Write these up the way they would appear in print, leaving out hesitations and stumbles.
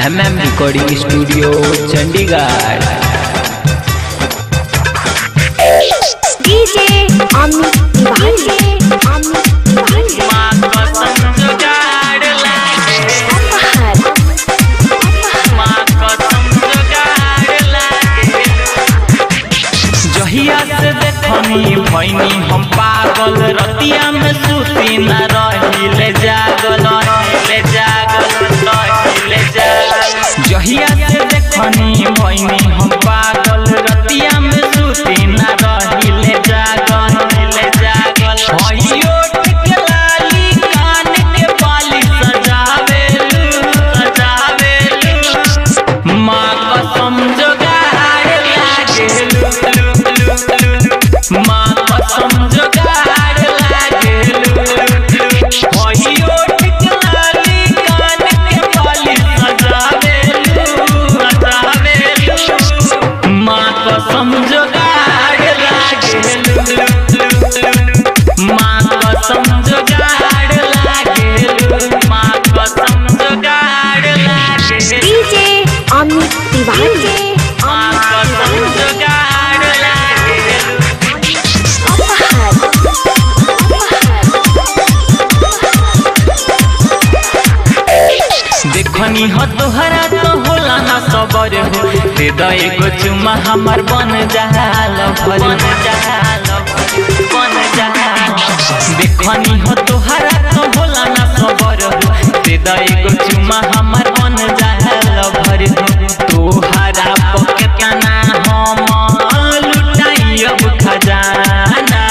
MM recording studio Chandigarh. DJ Amit जहिया से देखनी भैनी हम पागल, रतिया में सूती न रहिले जागल। जहिया से देखनी भैनी हम पागल, रतिया में सूती न रहिले जागल। होइयो के लाली कान के बाली सजावेलू माँ कसम जोगाड़ लागेलू, माँ कसम जोगाड़ लागेलू। होइयो के लाली कान के बाली सजावेलू माँ कसम जोगाड़ लागेलू, माँ कसम जोगाड़ लागेलू, माँ कसम जोगाड़ लागेलू। डीजे अमित तिवारी माँ कसम जोगाड़ लागेलू। देखनी हो तोहरा तो होला ना सबर हो, दे दो एगो चुमा हमार बन जहाल भर। देखनी हो तोहरा तो होला ना सबर हो, दे दो एगो चुमा हमार बन जहाल भर। तोहरा पकेता ना हम लुटाई अब खजाना,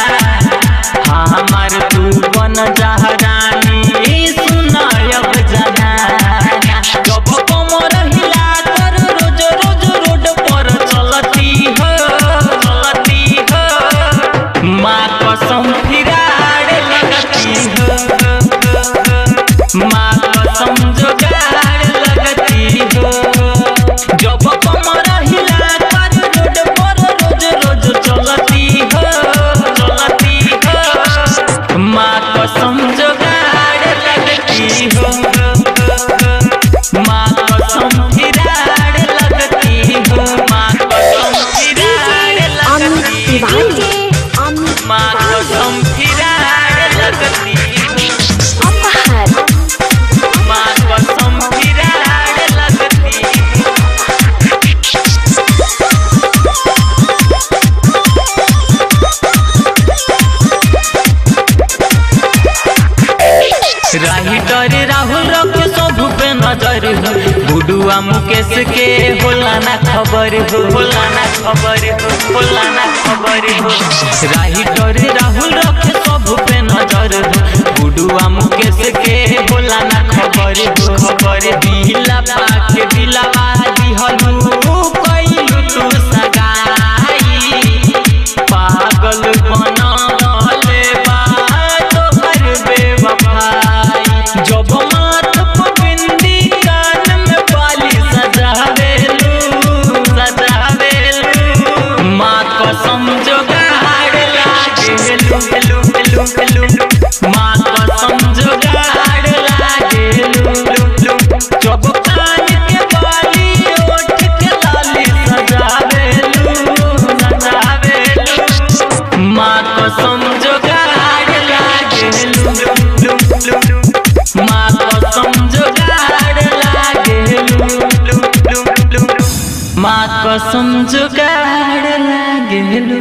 हमार तू बन जहरानी सुनाय अब जनाना। जब कमर हिला कर रोज रोड पर चलती हो, माँ कसम फिराड़ लगती हो, माँ कसम जोगाड़ लगती हो। जब कमर हिला कर रोड पर रोज चलती हो, माँ कसम जोगाड़ लगती हो, माँ कसम फिराड़ लगती हो, माँ कसम फिराड़ लगती हो, माँ कसम फिराड़ लगती हो, माँ कसम फिराड़ लगती हो। राही राहुल रखे सब पे नजर हो, गुडुआ मुकेश के होला ना खबर हो, राही राहुल रखे सब पे नजर हो, गुडुआ मुकेश के होला ना खबर हो। दिला पाके दिलावा दिहलू कइलू तू सगाई, पागल बनले बा तोहर बेवफाई। जब माथ पर बिंदी कान में बाली सजावेलू, माँ कसम जोगाड़ लागेलू, माँ कसम जोगाड़ लागेलू। जब कान के बाली ओठ के लाली सजावेलू, माँ कसम जोगाड़ लागेलू, माँ कसम जोगाड़ लागेलू, माँ कसम जोगाड़ लागेलू।